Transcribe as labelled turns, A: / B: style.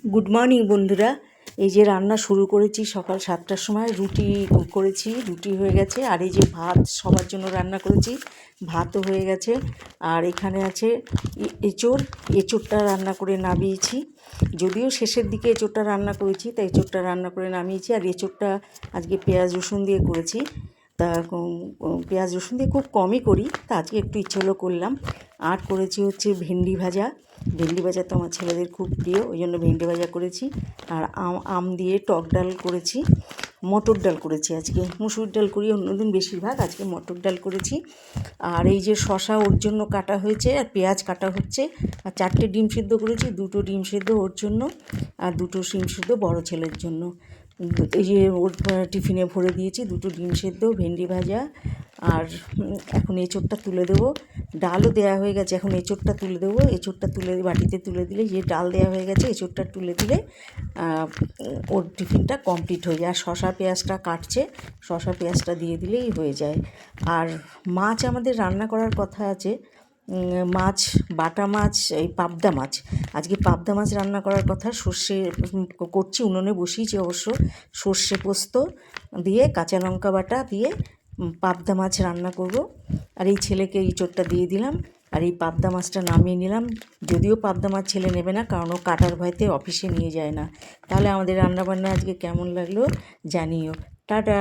A: Good morning বন্ধুরা। এই যে রান্না শুরু করেছি সকাল 7টার সময়। রুটি করেছি, রুটি হয়ে গেছে। আর এই যে ভাত সবার জন্য রান্না করেছি, ভাতও হয়ে গেছে। আর এখানে আছে এঁচোড়, এঁচোড়টা রান্না করে নামিয়েছি। যদিও শেষের দিকে এঁচোড়টা রান্না করেছি, তাই এঁচোড়টা রান্না করে নামিয়েছি। আর এঁচোড়টা আজকে পেঁয়াজ রসুন দিয়ে করেছি। তা পেঁয়াজ রসুন দিয়ে খুব কমই করি, তা আজকে একটু ইচ্ছে হলো করলাম। আর করেছি হচ্ছে ভেন্ডি ভাজা। ভেন্ডি ভাজা তো আমার ছেলেদের খুব প্রিয়, ওই জন্য ভেন্ডি ভাজা করেছি। আর আম দিয়ে টক ডাল করেছি। মটর ডাল করেছি আজকে, মুসুর ডাল করি অন্যদিন বেশিরভাগ, আজকে মটর ডাল করেছি। আর এই যে শশা ওর জন্য কাটা হয়েছে, আর পেঁয়াজ কাটা হচ্ছে। আর 4টে ডিম সিদ্ধ করেছি, 2টো ডিম সিদ্ধ ওর জন্য, আর 2টো ডিম সিদ্ধ বড় ছেলের জন্য। এই যে ওর টিফিনে ভরে দিয়েছি 2টো ডিম সিদ্ধ, ভেন্ডি ভাজা। আর এখন এঁচোড়টা তুলে দেবো। ডালও দেওয়া হয়ে গেছে, এখন এঁচোড়টা তুলে দেবো। এঁচোড়টা তুলে বাটিতে তুলে দিলে, যে ডাল দেওয়া হয়ে গেছে, এঁচোড়টা তুলে দিলে ওর টিফিনটা কমপ্লিট হয়ে যায়। আর শশা পেঁয়াজটা কাটছে, শশা পেঁয়াজটা দিয়ে দিলেই হয়ে যায়। আর মাছ আমাদের রান্না করার কথা আছে। মাছ, বাটা মাছ, এই পাবদা মাছ, আজকে পাবদা মাছ রান্না করার কথা। সর্ষে করছি, উনুনে বসিয়েছি অবশ্য। সর্ষে পোস্ত দিয়ে, কাঁচা লঙ্কা বাটা দিয়ে পাবদা মাছ রান্না করব। আর এই ছেলেকে এঁচোড়টা দিয়ে দিলাম, আর এই পাবদা মাছটা নামিয়ে নিলাম। যদিও পাবদা মাছ ছেলে নেবে না, কারণ ও কাটার ভয়তে অফিসে নিয়ে যায় না। তাহলে আমাদের রান্নাবান্না আজকে কেমন লাগলো জানিও। টাটা।